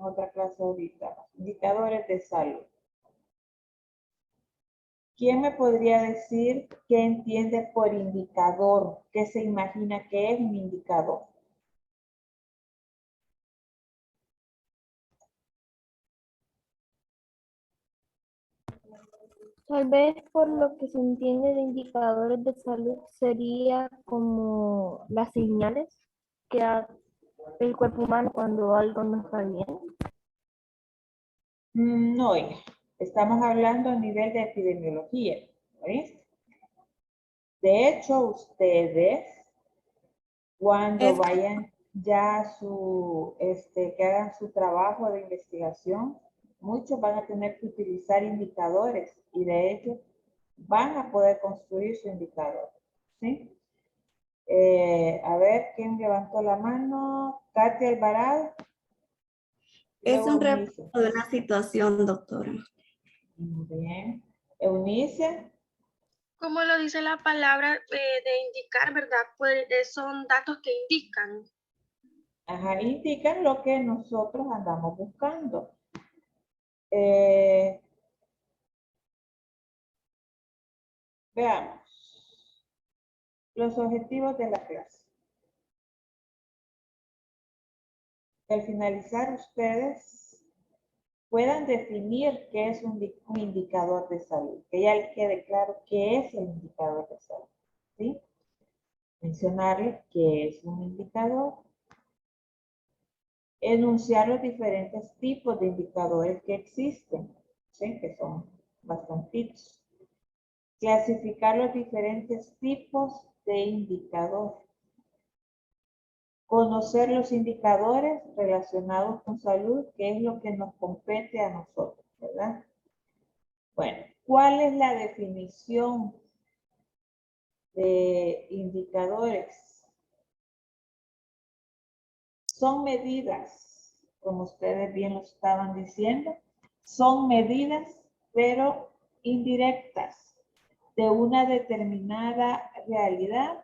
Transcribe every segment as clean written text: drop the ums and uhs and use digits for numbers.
en otra clase ahorita. Indicadores de salud. ¿Quién me podría decir qué entiende por indicador? ¿Qué se imagina que es un indicador? Tal vez por lo que se entiende de indicadores de salud sería como las señales que da el cuerpo humano cuando algo no está bien. No, oiga, estamos hablando a nivel de epidemiología, ¿oíste? De hecho, ustedes, cuando vayan ya a su, que hagan su trabajo de investigación, muchos van a tener que utilizar indicadores y de hecho van a poder construir su indicador, ¿sí? A ver, ¿quién levantó la mano? Katia Alvarado. Es Luego un reporte Eunice. de una situación, doctora. Muy bien. Eunice. Como lo dice la palabra de indicar, ¿verdad? Pues son datos que indican. Ajá, indican lo que nosotros andamos buscando. Veamos. Los objetivos de la clase. Al finalizar ustedes puedan definir qué es un indicador de salud. Que ya les quede claro qué es el indicador de salud. ¿Sí? Mencionarles qué es un indicador. Enunciar los diferentes tipos de indicadores que existen, ¿sí? Que son bastantitos. Clasificar los diferentes tipos de indicadores. Conocer los indicadores relacionados con salud, que es lo que nos compete a nosotros, ¿verdad? Bueno, ¿cuál es la definición de indicadores? Son medidas, como ustedes bien lo estaban diciendo, son medidas, pero indirectas, de una determinada realidad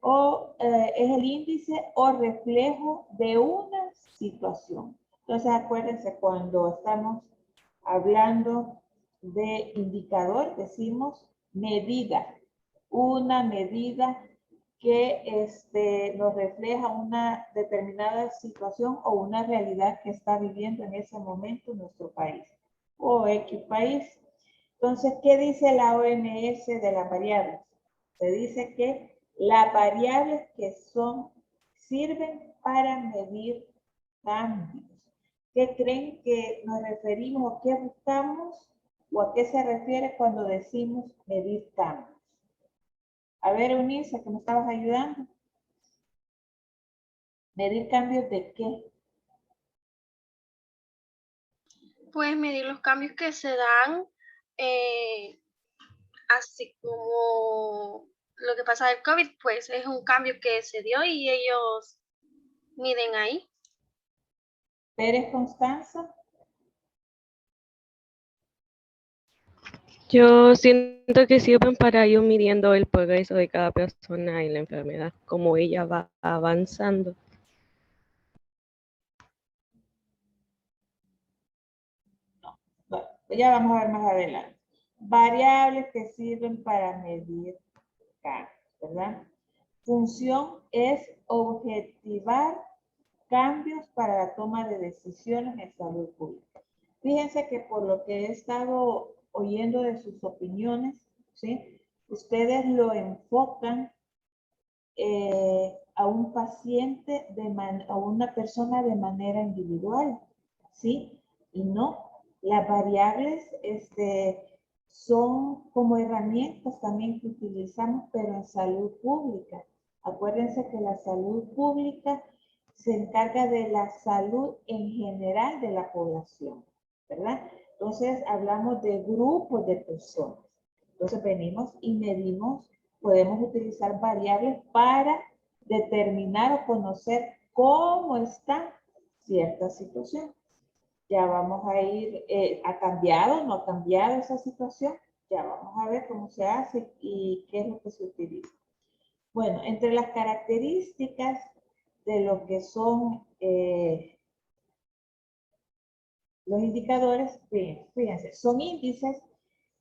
o es el índice o reflejo de una situación. Entonces, acuérdense, cuando estamos hablando de indicador, decimos medida, una medida que nos refleja una determinada situación o una realidad que está viviendo en ese momento nuestro país o X país. Entonces, ¿qué dice la OMS de las variables? Se dice que las variables que sirven para medir cambios. ¿Qué creen que nos referimos o qué buscamos o a qué se refiere cuando decimos medir cambios? A ver, Eunice, que me estabas ayudando. ¿Medir cambios de qué? Pues medir los cambios que se dan, así como lo que pasa del COVID, pues es un cambio que se dio y ellos miden ahí. Pérez Constanza. Yo siento que sirven para ir midiendo el progreso de cada persona en la enfermedad, como ella va avanzando. No, bueno, ya vamos a ver más adelante. Variables que sirven para medir cambios, ¿verdad? Función es objetivar cambios para la toma de decisiones en salud pública. Fíjense que por lo que he estado oyendo de sus opiniones, ¿sí? Ustedes lo enfocan a un paciente, a una persona de manera individual, ¿sí? Y no, las variables son como herramientas también que utilizamos, pero en salud pública. Acuérdense que la salud pública se encarga de la salud en general de la población, ¿verdad? Entonces hablamos de grupos de personas. Entonces venimos y medimos, podemos utilizar variables para determinar o conocer cómo está cierta situación. Ya vamos a ir, ¿ha cambiado o no ha cambiado esa situación? Ya vamos a ver cómo se hace y qué es lo que se utiliza. Bueno, entre las características de lo que son Los indicadores, fíjense, son índices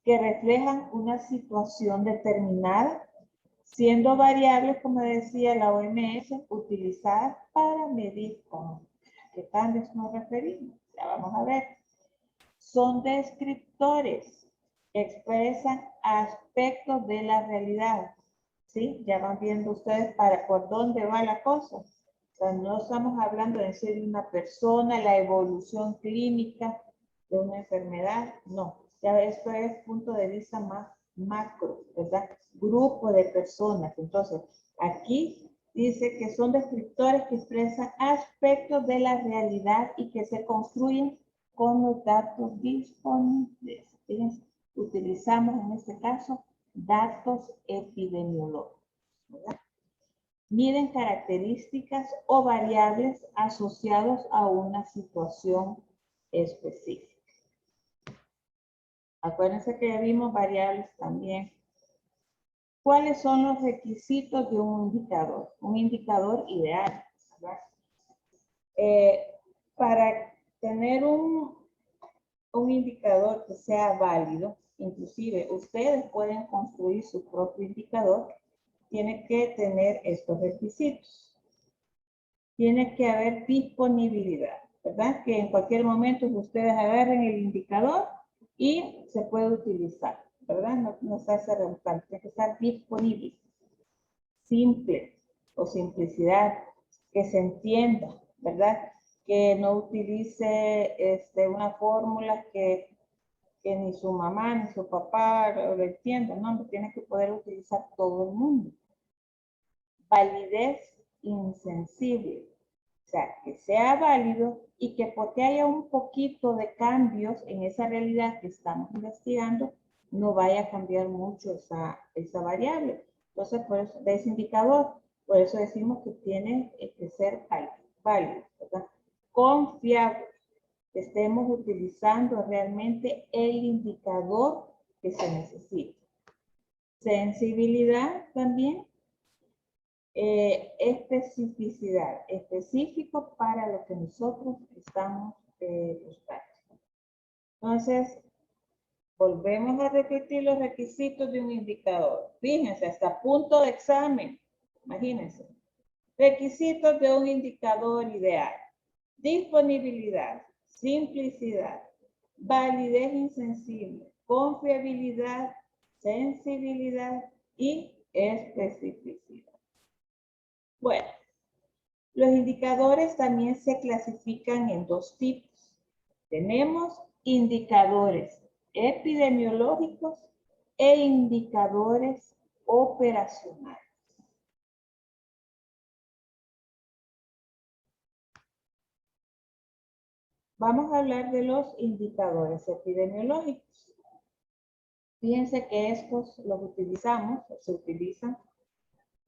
que reflejan una situación determinada, siendo variables, como decía la OMS, utilizadas para medir a qué cambios nos referimos. Ya vamos a ver. Son descriptores, expresan aspectos de la realidad. ¿Sí? Ya van viendo ustedes por dónde va la cosa. O sea, no estamos hablando en sí de una persona, la evolución clínica de una enfermedad, no. Ya esto es punto de vista más macro, ¿verdad? Grupo de personas. Entonces, aquí dice que son descriptores que expresan aspectos de la realidad y que se construyen con los datos disponibles. Fíjense, utilizamos en este caso datos epidemiológicos, ¿verdad? Miden características o variables asociados a una situación específica. Acuérdense que ya vimos variables también. ¿Cuáles son los requisitos de un indicador? Un indicador ideal, ¿verdad? Para tener un indicador que sea válido, inclusive ustedes pueden construir su propio indicador, tiene que tener estos requisitos. Tiene que haber disponibilidad, ¿verdad? Que en cualquier momento ustedes agarren el indicador y se puede utilizar, ¿verdad? No se hace rebuscante, tiene que estar disponible. Simple o simplicidad, que se entienda, ¿verdad? Que no utilice una fórmula que ni su mamá ni su papá lo entiendan, no, tiene que poder utilizar todo el mundo. Validez insensible, o sea, que sea válido y que porque haya un poquito de cambios en esa realidad que estamos investigando, no vaya a cambiar mucho esa variable. Entonces, por eso, de ese indicador, por eso decimos que tiene que ser válido, ¿verdad? Confiable, que estemos utilizando realmente el indicador que se necesita. Sensibilidad también. Especificidad, específico para lo que nosotros estamos buscando. Entonces, volvemos a repetir los requisitos de un indicador. Fíjense, hasta punto de examen. Imagínense. Requisitos de un indicador ideal. Disponibilidad, simplicidad, validez insensible, confiabilidad, sensibilidad y especificidad. Bueno, los indicadores también se clasifican en dos tipos. Tenemos indicadores epidemiológicos e indicadores operacionales. Vamos a hablar de los indicadores epidemiológicos. Fíjense que estos los utilizamos, se utilizan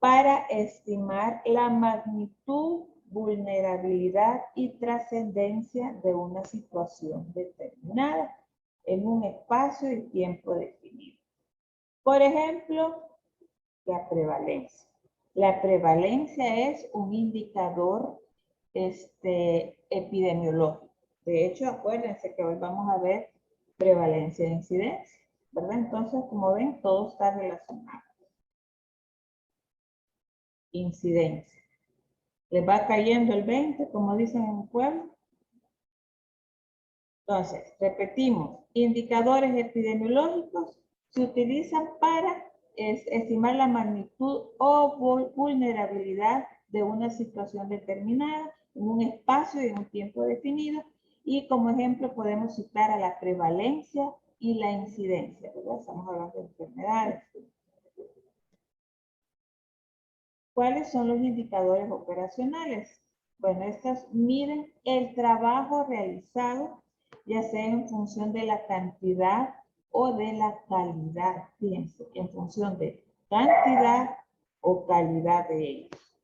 para estimar la magnitud, vulnerabilidad y trascendencia de una situación determinada en un espacio y tiempo definido. Por ejemplo, la prevalencia. La prevalencia es un indicador epidemiológico. De hecho, acuérdense que hoy vamos a ver prevalencia e incidencia, ¿verdad? Entonces, como ven, todo está relacionado. Incidencia. Les va cayendo el 20, como dicen en el pueblo. Entonces, repetimos, indicadores epidemiológicos se utilizan para estimar la magnitud o vulnerabilidad de una situación determinada en un espacio y en un tiempo definido. Y como ejemplo podemos citar a la prevalencia y la incidencia, ¿verdad? Estamos hablando de enfermedades. ¿Cuáles son los indicadores operacionales? Bueno, estos miden el trabajo realizado, ya sea en función de la cantidad o de la calidad. Fíjense, en función de cantidad o calidad de ellos.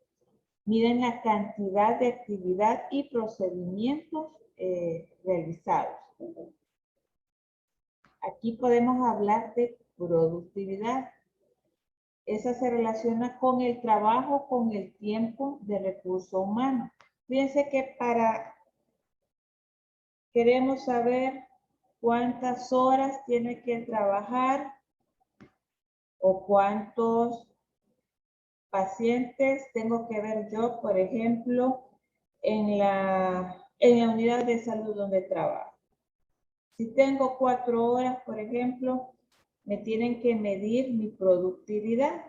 Miden la cantidad de actividad y procedimientos realizados. Aquí podemos hablar de productividad. Esa se relaciona con el trabajo, con el tiempo de recurso humano. Fíjense que para queremos saber cuántas horas tiene que trabajar o cuántos pacientes tengo que ver yo, por ejemplo, en la unidad de salud donde trabajo. Si tengo 4 horas, por ejemplo, me tienen que medir mi productividad,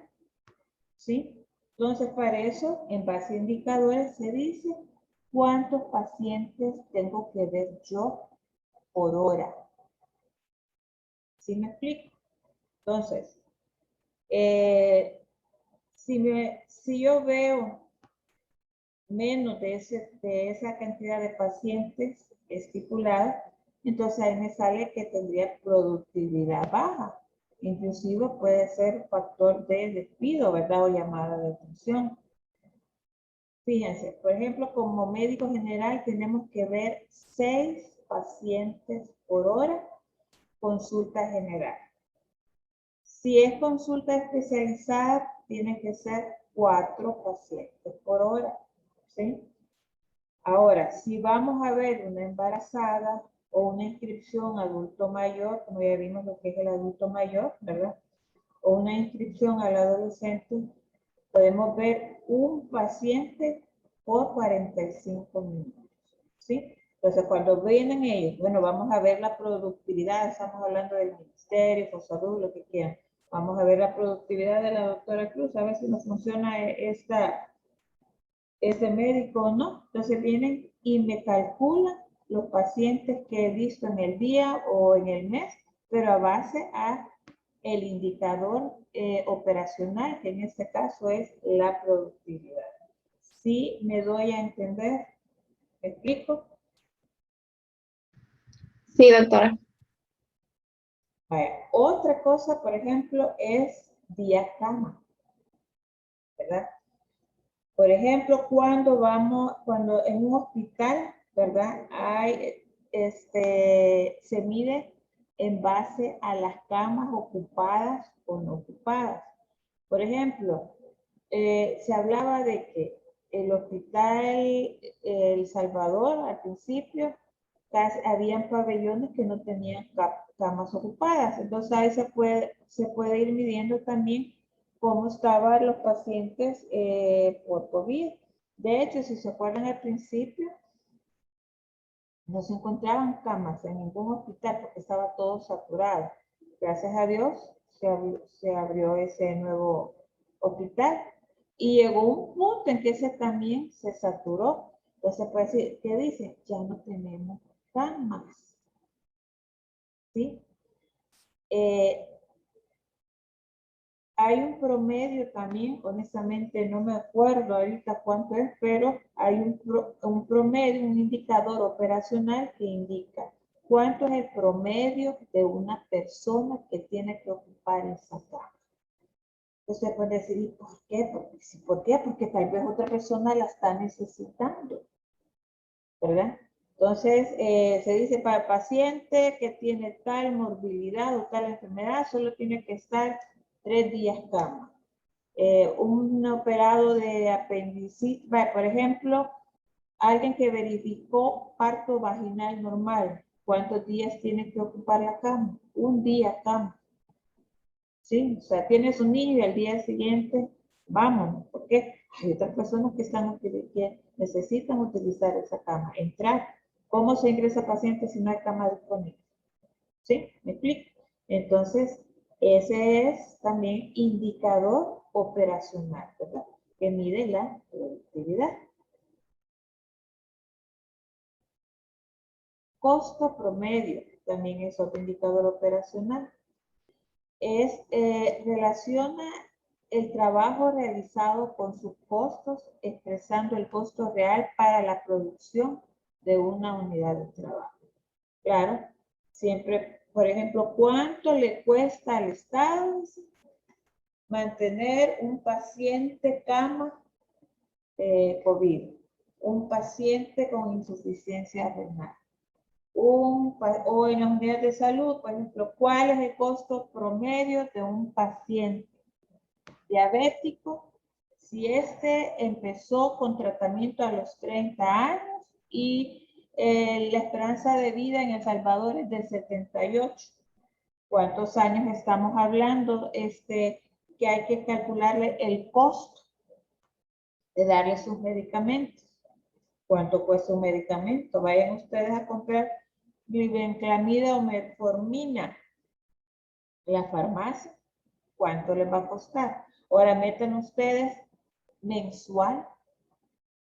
¿sí? Entonces, para eso, en base a indicadores, se dice cuántos pacientes tengo que ver yo por hora. ¿Sí me explico? Entonces, si yo veo menos de esa cantidad de pacientes estipulada, entonces ahí me sale que tendría productividad baja. Inclusive puede ser factor de despido, ¿verdad? O llamada de atención. Fíjense, por ejemplo, como médico general tenemos que ver 6 pacientes por hora, consulta general. Si es consulta especializada, tiene que ser 4 pacientes por hora, ¿sí? Ahora, si vamos a ver una embarazada o una inscripción adulto mayor, como ya vimos lo que es el adulto mayor, ¿verdad? O una inscripción al adolescente, podemos ver un paciente por 45 minutos, ¿sí? Entonces, cuando vienen ellos, bueno, vamos a ver la productividad, estamos hablando del Ministerio, por Salud, lo que quieran. Vamos a ver la productividad de la doctora Cruz, a ver si nos funciona ese médico o no. Entonces vienen y me calculan los pacientes que he visto en el día o en el mes, pero a base a el indicador operacional, que en este caso es la productividad. ¿Sí me doy a entender? ¿Me explico? Sí, doctora. Vaya. Otra cosa, por ejemplo, es día cama, ¿verdad? Por ejemplo, cuando en un hospital, ¿verdad? Se mide en base a las camas ocupadas o no ocupadas. Por ejemplo, se hablaba de que el hospital El Salvador, al principio, habían pabellones que no tenían camas ocupadas. Entonces ahí se puede ir midiendo también cómo estaban los pacientes por COVID. De hecho, si se acuerdan al principio, no se encontraban camas en ningún hospital porque estaba todo saturado. Gracias a Dios se abrió ese nuevo hospital y llegó un punto en que ese también se saturó. Entonces, pues, ¿qué dice? Ya no tenemos camas. ¿Sí? Hay un promedio también, honestamente no me acuerdo ahorita cuánto es, pero hay un promedio, un indicador operacional que indica cuánto es el promedio de una persona que tiene que ocupar esa cama. Entonces puede decir, ¿y por qué? ¿Por qué? Porque tal vez otra persona la está necesitando, ¿verdad? Entonces, se dice para el paciente que tiene tal morbilidad o tal enfermedad, solo tiene que estar 3 días cama. Un operado de apendicitis, por ejemplo, alguien que verificó parto vaginal normal, ¿cuántos días tiene que ocupar la cama? Un día cama. ¿Sí? O sea, tienes un niño y al día siguiente, vámonos, porque hay otras personas que necesitan utilizar esa cama, entrar. ¿Cómo se ingresa paciente si no hay cama disponible? ¿Sí? ¿Me explico? Entonces, ese es también indicador operacional, ¿verdad? Que mide la productividad. Costo promedio también es otro indicador operacional. Relaciona el trabajo realizado con sus costos, expresando el costo real para la producción de una unidad de trabajo. Claro, siempre, por ejemplo, ¿cuánto le cuesta al Estado mantener un paciente cama COVID? Un paciente con insuficiencia renal. O en las unidades de salud, por ejemplo, ¿cuál es el costo promedio de un paciente diabético si este empezó con tratamiento a los 30 años y La esperanza de vida en El Salvador es de 78. ¿Cuántos años estamos hablando? Que hay que calcularle el costo de darle sus medicamentos. ¿Cuánto cuesta un medicamento? Vayan ustedes a comprar glibenclamida o metformina en la farmacia. ¿Cuánto les va a costar? Ahora metan ustedes mensual,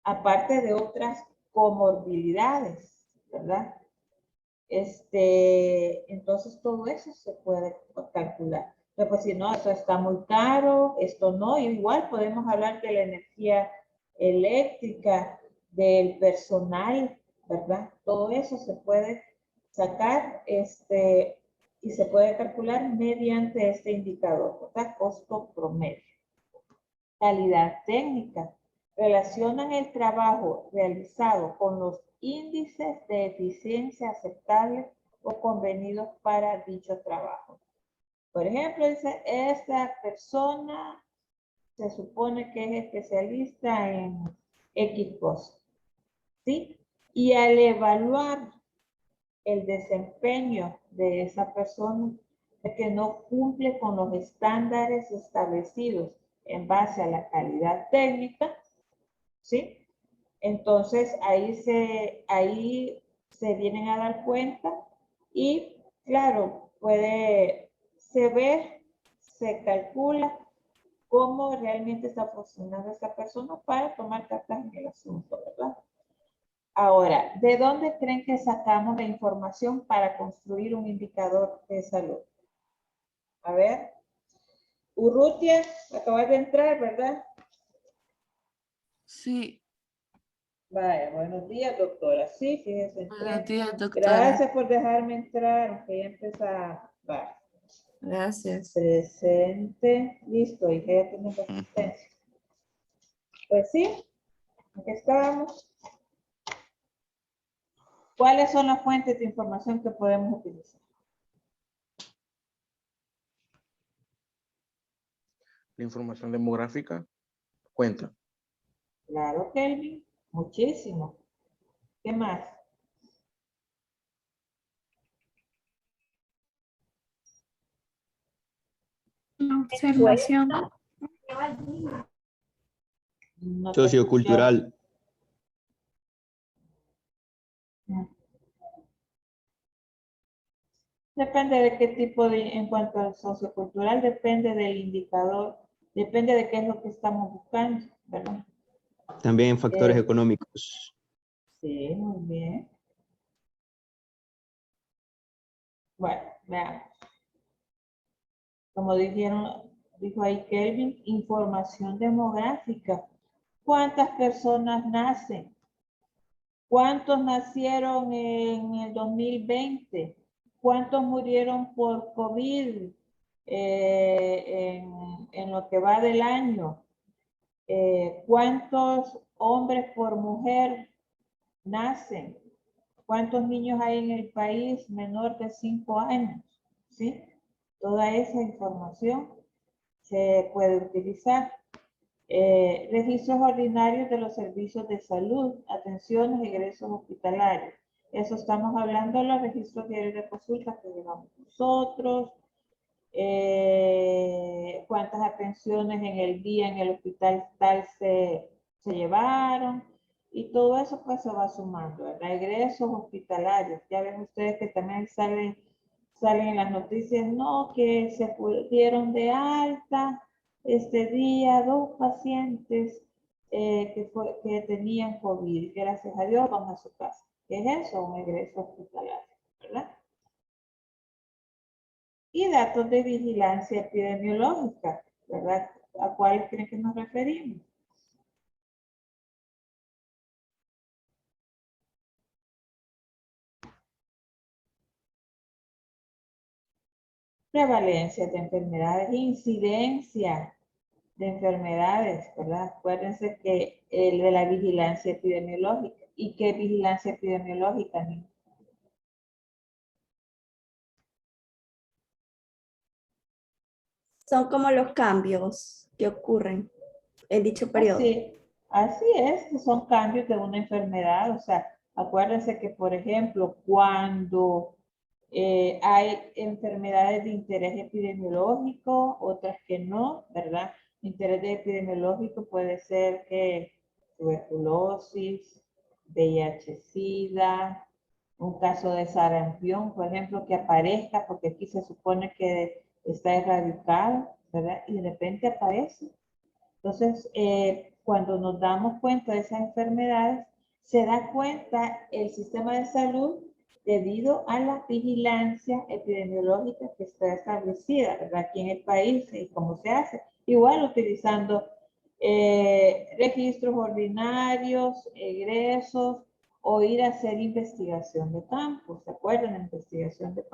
aparte de otras comorbilidades, ¿verdad? Entonces todo eso se puede calcular. Pero pues si no, esto está muy caro, esto no, igual podemos hablar de la energía eléctrica, del personal, ¿verdad? Todo eso se puede sacar y se puede calcular mediante este indicador, ¿verdad? Costo promedio. Calidad técnica. Relacionan el trabajo realizado con los índices de eficiencia aceptables o convenidos para dicho trabajo. Por ejemplo, dice, esta persona se supone que es especialista en X cosa, ¿sí? Y al evaluar el desempeño de esa persona, es que no cumple con los estándares establecidos en base a la calidad técnica, ¿sí? Entonces ahí se vienen a dar cuenta y claro, se calcula cómo realmente está funcionando esta persona para tomar cartas en el asunto, ¿verdad? Ahora, ¿de dónde creen que sacamos la información para construir un indicador de salud? A ver, Urrutia, acabas de entrar, ¿verdad? Sí, Vaya, buenos días, doctora. Sí, fíjese, entré. buenos días, doctora. Gracias por dejarme entrar, aunque ya empezaba. Vaya. Gracias. Presente. Listo, y ya tenemos asistencia. Pues sí, aquí estábamos. ¿Cuáles son las fuentes de información que podemos utilizar? La información demográfica cuenta. Claro, Kelvin, muchísimo. ¿Qué más? Observación. No te Sociocultural. escuché. Depende de qué tipo en cuanto al sociocultural, depende del indicador, depende de qué es lo que estamos buscando, ¿verdad? También factores económicos. Sí, muy bien. Bueno, veamos. Como dijo ahí Kelvin, información demográfica. ¿Cuántas personas nacen? ¿Cuántos nacieron en el 2020? ¿Cuántos murieron por COVID en lo que va del año? ¿Cuántos hombres por mujer nacen? ¿Cuántos niños hay en el país menor de 5 años? ¿Sí? Toda esa información se puede utilizar. Registros ordinarios de los servicios de salud, atenciones y egresos hospitalarios. Eso estamos hablando de los registros diarios de consultas que llevamos nosotros. Cuántas atenciones en el día en el hospital tal se llevaron. Y todo eso pues se va sumando, ¿verdad? Egresos hospitalarios. Ya ven ustedes que también salen en las noticias, no, que se dieron de alta este día 2 pacientes que tenían COVID y gracias a Dios van a su casa. ¿Qué es eso? Un egreso hospitalario, ¿verdad? Y datos de vigilancia epidemiológica, ¿verdad? ¿A cuáles creen que nos referimos? Prevalencia de enfermedades, incidencia de enfermedades, ¿verdad? Acuérdense que el de la vigilancia epidemiológica. ¿Y qué vigilancia epidemiológica, niños? Son como los cambios que ocurren en dicho periodo. Así es, son cambios de una enfermedad, o sea, Acuérdense que, por ejemplo, cuando hay enfermedades de interés epidemiológico, otras que no, ¿verdad? Interés epidemiológico puede ser que tuberculosis, VIH-Sida, un caso de sarampión, por ejemplo, que aparezca, porque aquí se supone que está erradicado, ¿verdad? Y de repente aparece. Entonces, cuando nos damos cuenta de esas enfermedades, se da cuenta el sistema de salud debido a la vigilancia epidemiológica que está establecida, ¿verdad? Aquí en el país y cómo se hace. Igual utilizando registros ordinarios, egresos, o ir a hacer investigación de campo. ¿Se acuerdan de investigación de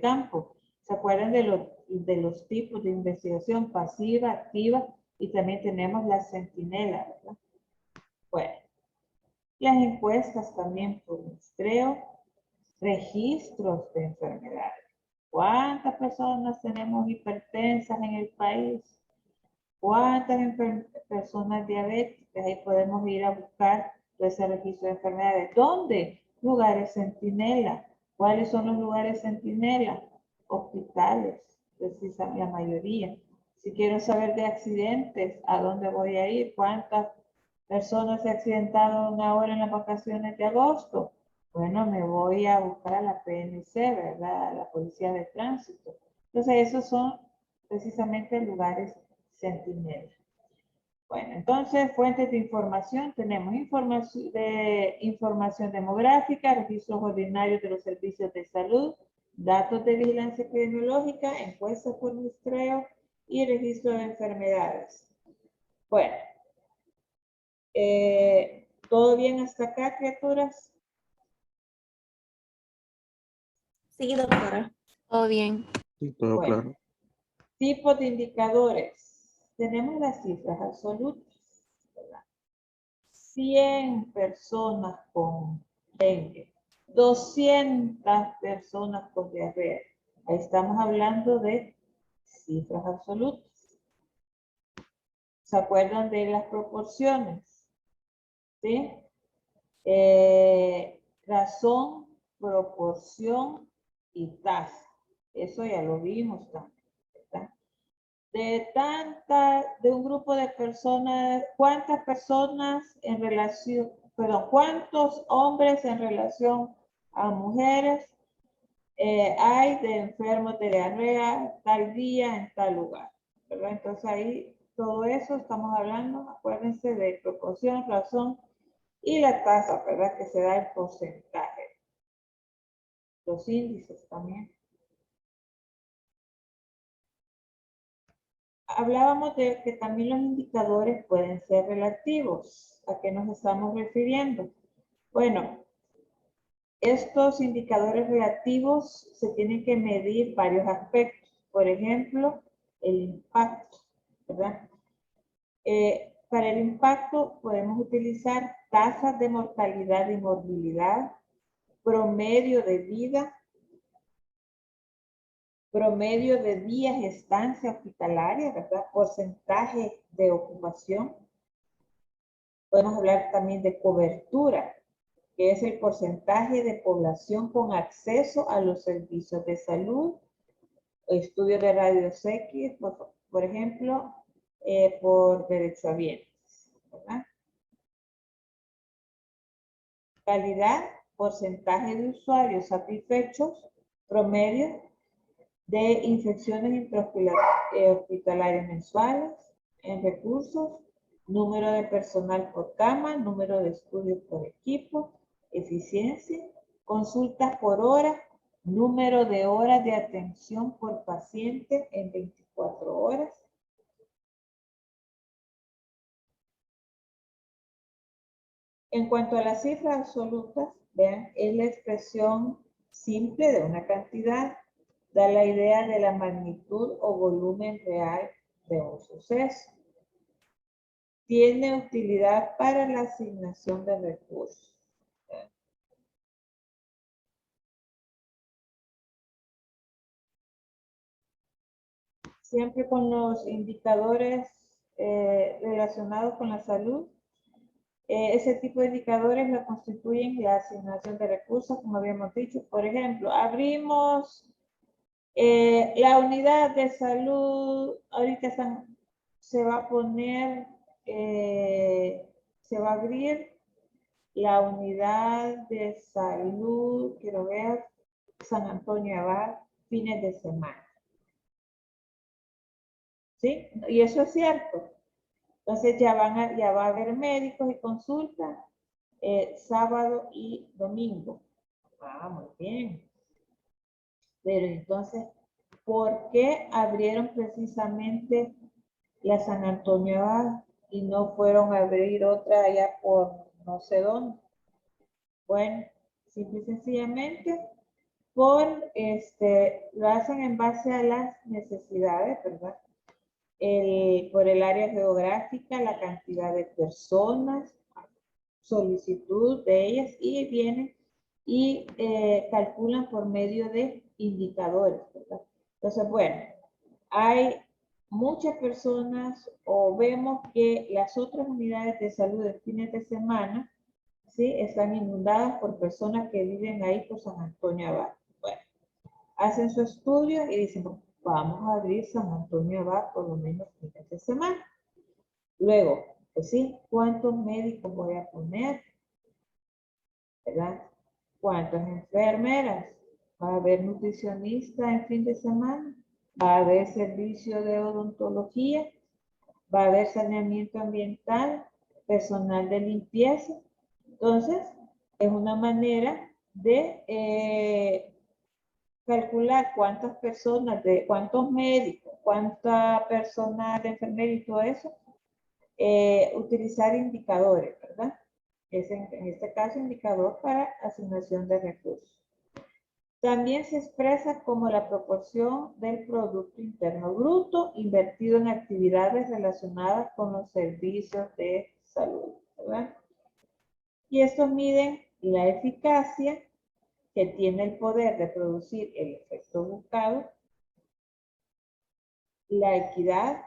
campo? ¿Se acuerdan de los tipos de investigación pasiva, activa? Y también tenemos la centinela, ¿verdad? Bueno, las encuestas también por muestreo, registros de enfermedades. ¿Cuántas personas tenemos hipertensas en el país? ¿Cuántas personas diabéticas? Ahí podemos ir a buscar ese registro de enfermedades. ¿Dónde? Lugares centinela. ¿Cuáles son los lugares centinela? Hospitales, precisan la mayoría. Si quiero saber de accidentes, ¿a dónde voy a ir? ¿Cuántas personas se han accidentado una hora en las vacaciones de agosto? Bueno, me voy a buscar a la PNC, ¿verdad? La Policía de Tránsito. Entonces, esos son precisamente lugares centinela. Bueno, entonces, fuentes de información, tenemos información demográfica, registros ordinarios de los servicios de salud, datos de vigilancia epidemiológica, encuestas por muestreo y registro de enfermedades. Bueno, ¿todo bien hasta acá, criaturas? Sí, doctora. Todo bien. Sí, todo Bueno. claro. Tipos de indicadores. Tenemos las cifras absolutas, ¿verdad? 100 personas con dengue, 200 personas con diarrea. Ahí estamos hablando de cifras absolutas. ¿Se acuerdan de las proporciones? ¿Sí? Razón, proporción y tasa. Eso ya lo vimos también, ¿verdad? De un grupo de personas, ¿cuántas personas en relación, perdón, cuántos hombres en relación a mujeres hay de enfermos de diarrea tal día en tal lugar? ¿Verdad? Entonces ahí todo eso estamos hablando, acuérdense de proporción, razón y la tasa, ¿verdad? Que se da el porcentaje. Los índices también. Hablábamos de que también los indicadores pueden ser relativos. ¿A qué nos estamos refiriendo? Bueno, estos indicadores relativos se tienen que medir varios aspectos. Por ejemplo, el impacto, ¿verdad? Para el impacto podemos utilizar tasas de mortalidad y morbilidad, promedio de vida, promedio de días de estancia hospitalaria, ¿verdad? Porcentaje de ocupación. Podemos hablar también de cobertura, que es el porcentaje de población con acceso a los servicios de salud, estudios de rayos X, por ejemplo, por derechohabientes, ¿verdad? Calidad, porcentaje de usuarios satisfechos, promedio de infecciones intrahospitalarias mensuales, en recursos, número de personal por cama, número de estudios por equipo, eficiencia, consultas por hora, número de horas de atención por paciente en 24 horas. En cuanto a las cifras absolutas, vean, es la expresión simple de una cantidad, da la idea de la magnitud o volumen real de un suceso. Tiene utilidad para la asignación de recursos. Siempre con los indicadores relacionados con la salud, Ese tipo de indicadores lo constituyen la asignación de recursos, como habíamos dicho. Por ejemplo, abrimos la unidad de salud, ahorita se va a poner, se va a abrir la unidad de salud, quiero ver, San Antonio Abad, fines de semana. ¿Sí? Y eso es cierto. Entonces ya va a haber médicos y consultas sábado y domingo. Ah, muy bien. Pero entonces, ¿por qué abrieron precisamente la San Antonio Abad y no fueron a abrir otra allá por no sé dónde? Bueno, simple y sencillamente lo hacen en base a las necesidades, ¿verdad? Por el área geográfica, la cantidad de personas, solicitud de ellas y vienen y calculan por medio de indicadores, ¿verdad? Entonces, bueno, hay muchas personas o vemos que las otras unidades de salud de fines de semana, ¿sí? Están inundadas por personas que viven ahí por San Antonio Abad. Bueno, hacen su estudio y dicen, vamos a abrir San Antonio Abad por lo menos fines de semana. Luego, pues sí, ¿cuántos médicos voy a poner? ¿Verdad? ¿Cuántas enfermeras? ¿Va a haber nutricionista en fin de semana? ¿Va a haber servicio de odontología? ¿Va a haber saneamiento ambiental? ¿Personal de limpieza? Entonces, es una manera de calcular cuántas personas, cuántos médicos, cuánta personal de enfermería y todo eso, utilizar indicadores, ¿verdad? Es en este caso indicador para asignación de recursos. También se expresa como la proporción del Producto Interno Bruto invertido en actividades relacionadas con los servicios de salud, ¿verdad? Y estos miden la eficacia que tiene el poder de producir el efecto buscado, la equidad,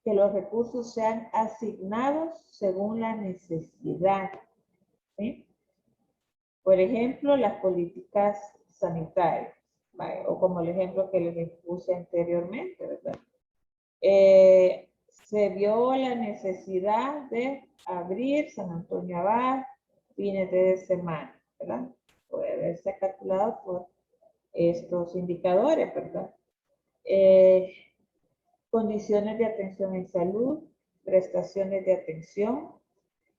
que los recursos sean asignados según la necesidad, ¿sí? Por ejemplo, las políticas sanitarias, ¿vale? O como el ejemplo que les puse anteriormente, ¿verdad? Se vio la necesidad de abrir San Antonio Abad fines de semana, ¿verdad? Puede haberse calculado por estos indicadores, ¿verdad? Condiciones de atención en salud, prestaciones de atención,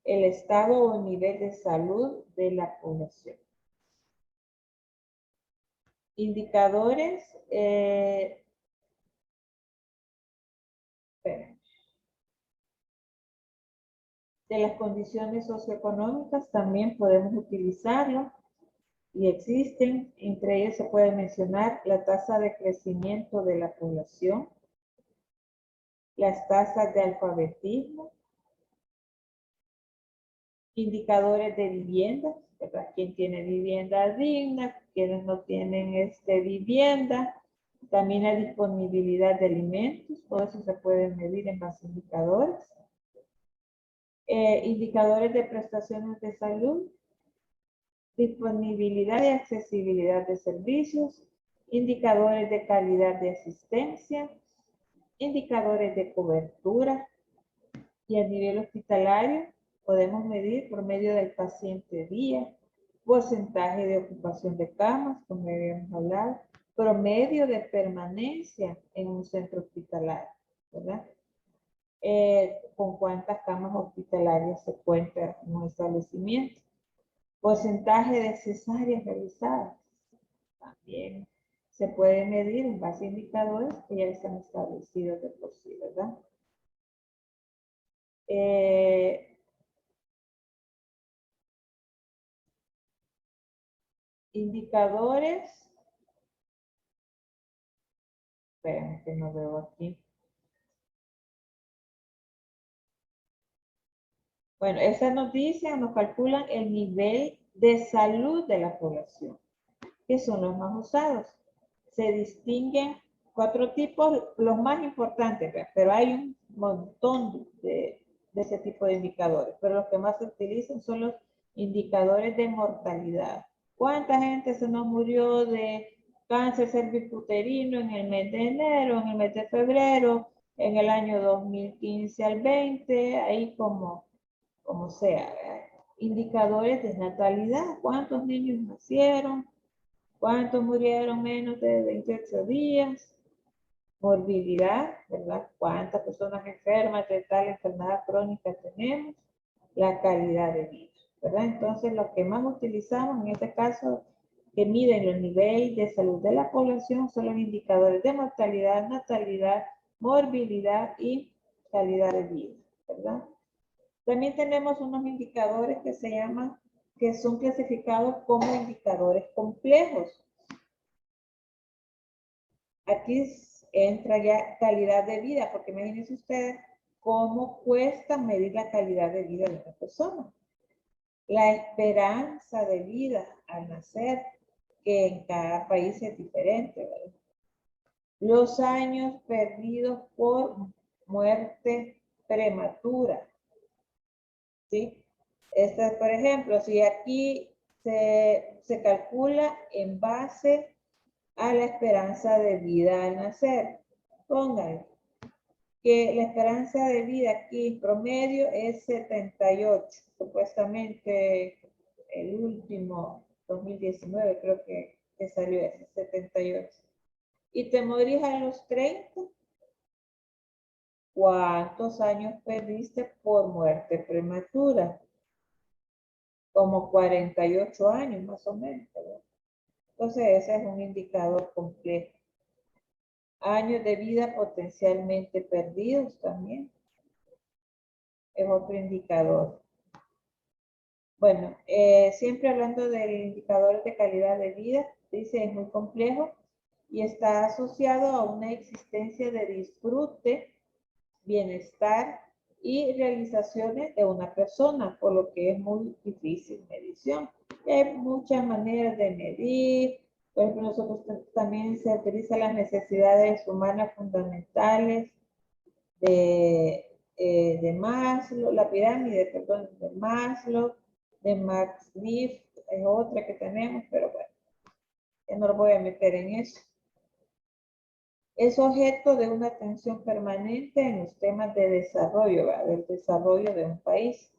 el estado o nivel de salud de la población. Indicadores, de las condiciones socioeconómicas también podemos utilizarlo y existen, entre ellos se puede mencionar la tasa de crecimiento de la población, las tasas de alfabetismo, indicadores de vivienda, ¿verdad? ¿Quién tiene vivienda digna? ¿Quiénes no tienen vivienda? También la disponibilidad de alimentos, todo eso se puede medir en base a indicadores. Indicadores de prestaciones de salud, disponibilidad y accesibilidad de servicios, indicadores de calidad de asistencia, indicadores de cobertura y a nivel hospitalario podemos medir por medio del paciente día, porcentaje de ocupación de camas, como habíamos hablado, promedio de permanencia en un centro hospitalario, ¿verdad? Con cuántas camas hospitalarias se cuenta en un establecimiento. Porcentaje de cesáreas realizadas. También se puede medir en base a indicadores que ya están establecidos de por sí, ¿verdad? Indicadores. Esperen, que no veo aquí. Bueno, estas noticias nos calculan el nivel de salud de la población, que son los más usados. Se distinguen 4 tipos, los más importantes, pero hay un montón de de ese tipo de indicadores, pero los que más se utilizan son los indicadores de mortalidad. ¿Cuánta gente se nos murió de cáncer cervicuterino en el mes de enero, en el mes de febrero, en el año 2015 al 20, ahí como sea, ¿verdad? Indicadores de natalidad, cuántos niños nacieron, cuántos murieron menos de 28 días, morbilidad, ¿verdad? Cuántas personas enfermas de tal enfermedad crónica tenemos, la calidad de vida, ¿verdad? Entonces, lo que más utilizamos en este caso, que miden el nivel de salud de la población, son los indicadores de mortalidad, natalidad, morbilidad y calidad de vida, ¿verdad? También tenemos unos indicadores que se llaman, que son clasificados como indicadores complejos. Aquí entra ya calidad de vida, porque imagínense ustedes cómo cuesta medir la calidad de vida de una persona. La esperanza de vida al nacer, que en cada país es diferente, ¿verdad? Los años perdidos por muerte prematura, ¿sí? Por ejemplo, si aquí se calcula en base a la esperanza de vida al nacer. Pongan que la esperanza de vida aquí en promedio es 78. Supuestamente el último, 2019, creo que salió ese, 78. Y te morís a los 30. ¿Cuántos años perdiste por muerte prematura? Como 48 años más o menos, ¿verdad? Entonces ese es un indicador complejo. Años de vida potencialmente perdidos también. Es otro indicador. Bueno, siempre hablando del indicador de calidad de vida, dice es muy complejo y está asociado a una existencia de disfrute, bienestar y realizaciones de una persona, por lo que es muy difícil medición. Y hay muchas maneras de medir. Por ejemplo, nosotros también se utilizan las necesidades humanas fundamentales de Maslow, la pirámide, perdón, de Maslow, de Max Neff, es otra que tenemos, pero bueno, ya no lo voy a meter en eso. Es objeto de una atención permanente en los temas de desarrollo, ¿verdad? Del desarrollo de un país,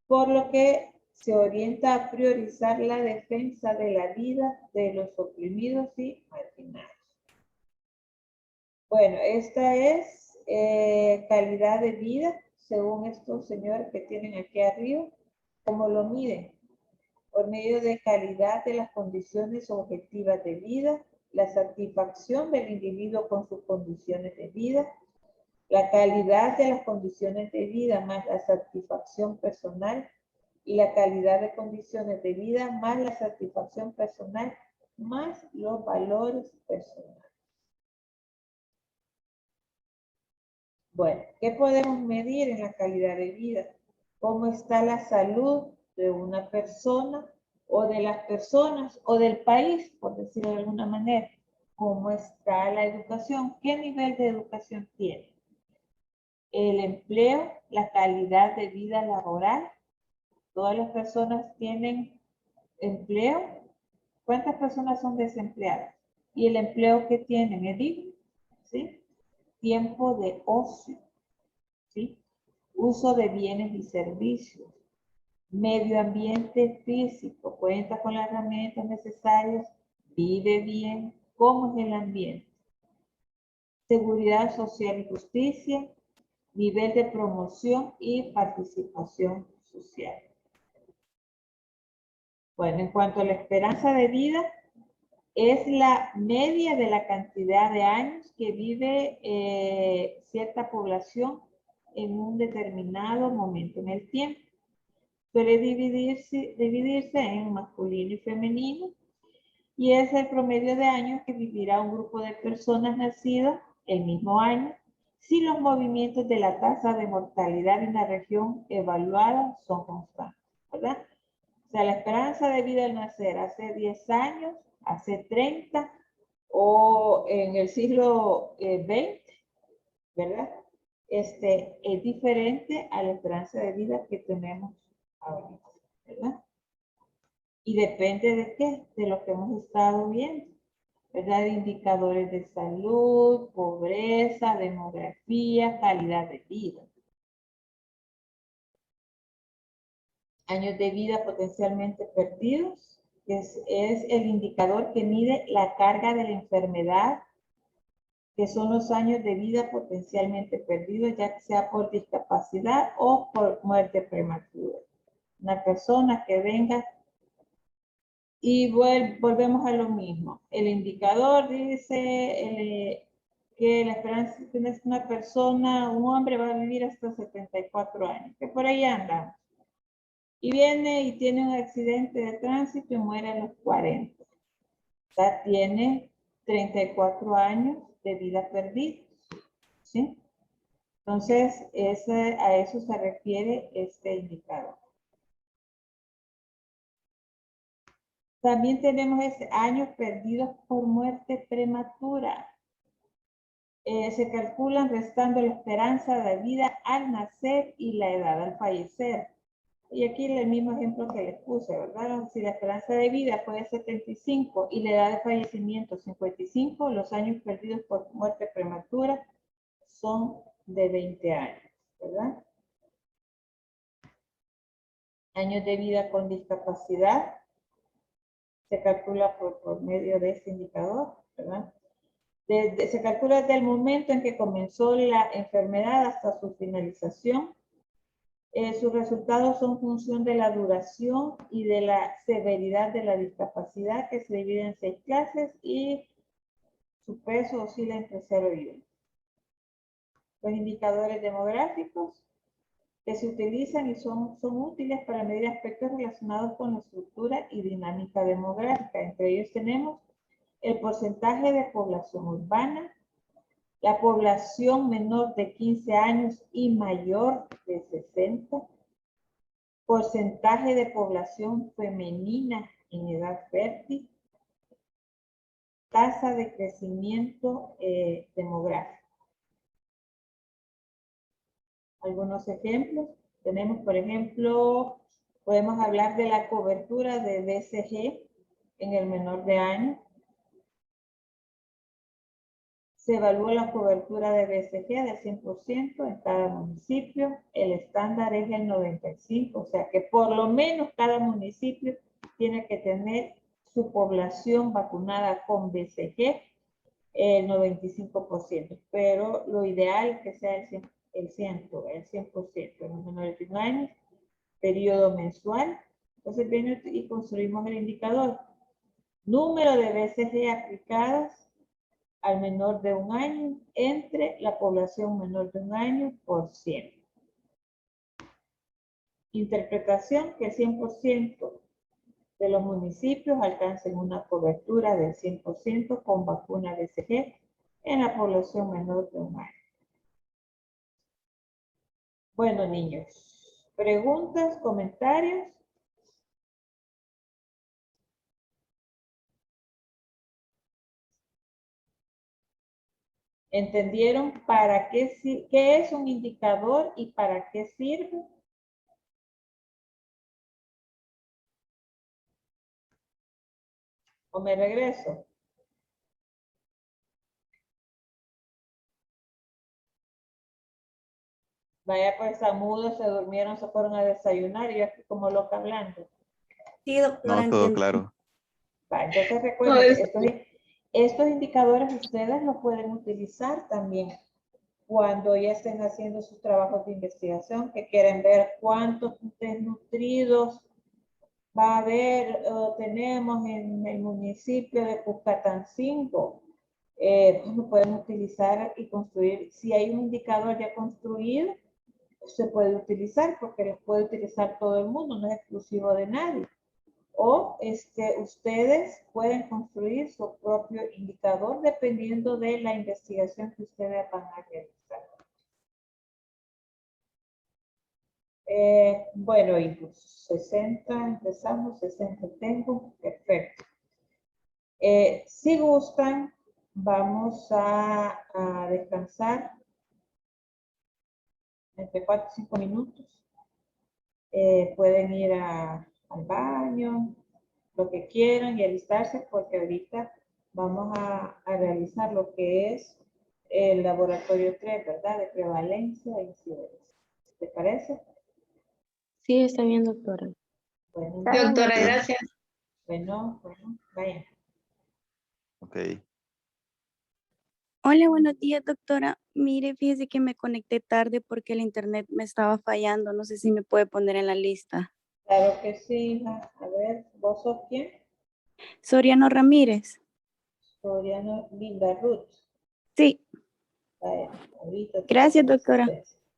por lo que se orienta a priorizar la defensa de la vida de los oprimidos y marginados. Bueno, esta es calidad de vida, según estos señores que tienen aquí arriba. ¿Cómo lo miden? Por medio de calidad de las condiciones objetivas de vida, la satisfacción del individuo con sus condiciones de vida, la calidad de las condiciones de vida más la satisfacción personal y la calidad de condiciones de vida más la satisfacción personal más los valores personales. Bueno, ¿qué podemos medir en la calidad de vida? ¿Cómo está la salud de una persona o de las personas o del país, por decirlo de alguna manera? ¿Cómo está la educación? ¿Qué nivel de educación tiene? El empleo, la calidad de vida laboral. ¿Todas las personas tienen empleo? ¿Cuántas personas son desempleadas? ¿Y el empleo que tienen es digno? ¿Sí? Tiempo de ocio, ¿sí? Uso de bienes y servicios, medio ambiente físico, cuenta con las herramientas necesarias, vive bien, ¿cómo es el ambiente? Seguridad social y justicia, nivel de promoción y participación social. Bueno, en cuanto a la esperanza de vida, es la media de la cantidad de años que vive cierta población en un determinado momento en el tiempo. Suele dividirse en masculino y femenino y es el promedio de años que vivirá un grupo de personas nacidas el mismo año si los movimientos de la tasa de mortalidad en la región evaluada son constantes, ¿verdad? O sea, la esperanza de vida al nacer hace 10 años, hace 30 o en el siglo XX, ¿verdad? es diferente a la esperanza de vida que tenemos ahorita, ¿verdad? Y depende de qué, de lo que hemos estado viendo, ¿verdad? De indicadores de salud, pobreza, demografía, calidad de vida. Años de vida potencialmente perdidos, es el indicador que mide la carga de la enfermedad, que son los años de vida potencialmente perdidos, ya sea por discapacidad o por muerte prematura. Una persona que venga y volvemos a lo mismo. El indicador dice que la esperanza de una persona, un hombre va a vivir hasta 74 años, que por ahí anda. Y viene y tiene un accidente de tránsito y muere a los 40. Ya tiene 34 años de vida perdida. ¿Sí? Entonces, a eso se refiere este indicador. También tenemos años perdidos por muerte prematura. Se calculan restando la esperanza de vida al nacer y la edad al fallecer. Y aquí el mismo ejemplo que les puse, ¿verdad? Si la esperanza de vida fue 75 y la edad de fallecimiento 55, los años perdidos por muerte prematura son de 20 años, ¿verdad? Años de vida con discapacidad se calcula por medio de este indicador, ¿verdad? Se calcula desde el momento en que comenzó la enfermedad hasta su finalización. Sus resultados son función de la duración y de la severidad de la discapacidad, que se divide en 6 clases y su peso oscila entre 0 y 1. Los indicadores demográficos que se utilizan y son útiles para medir aspectos relacionados con la estructura y dinámica demográfica. Entre ellos tenemos el porcentaje de población urbana, la población menor de 15 años y mayor de 60, porcentaje de población femenina en edad fértil, tasa de crecimiento demográfico. Algunos ejemplos, tenemos por ejemplo, podemos hablar de la cobertura de BCG en el menor de años. Se evalúa la cobertura de BCG del 100% en cada municipio. El estándar es el 95%, o sea que por lo menos cada municipio tiene que tener su población vacunada con BCG el 95%, pero lo ideal es que sea el 100% en los menores de un año, periodo mensual. Entonces viene y construimos el indicador. Número de BCG aplicadas al menor de un año entre la población menor de un año por 100. Interpretación que el 100% de los municipios alcancen una cobertura del 100% con vacuna BCG en la población menor de un año. Bueno, niños, preguntas, comentarios. ¿Entendieron para qué es un indicador y para qué sirve? ¿O me regreso? Vaya pues, amudos, se durmieron, se fueron a desayunar y yo aquí como loca hablando. Sí, doctora, No, todo entiendo. claro. Entonces recuerden que estos indicadores ustedes los pueden utilizar también cuando ya estén haciendo sus trabajos de investigación, que quieren ver cuántos desnutridos va a haber, tenemos en el municipio de Cuscatancingo. Lo pueden utilizar y construir. Si hay un indicador ya construido, se puede utilizar porque los puede utilizar todo el mundo, no es exclusivo de nadie. O ustedes pueden construir su propio indicador dependiendo de la investigación que ustedes van a realizar. Bueno, hijos, 60, empezamos, 60 tengo, perfecto. Si gustan, vamos a descansar entre 4 y 5 minutos. Pueden ir al baño, lo que quieran y alistarse porque ahorita vamos a realizar lo que es el laboratorio 3, ¿verdad? De prevalencia e incidencia. ¿Te parece? Sí, está bien, doctora. Bueno, Doctora, gracias. bueno, vayan. Ok. Hola, buenos días, doctora. Mire, fíjese que me conecté tarde porque el internet me estaba fallando. No sé si me puede poner en la lista. Claro que sí, hija. A ver, ¿vos sos quién? Soriano Ramírez. Soriano Linda Ruth. Sí, Vaya, ahorita. gracias, doctora.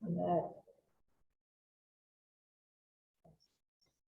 Nada.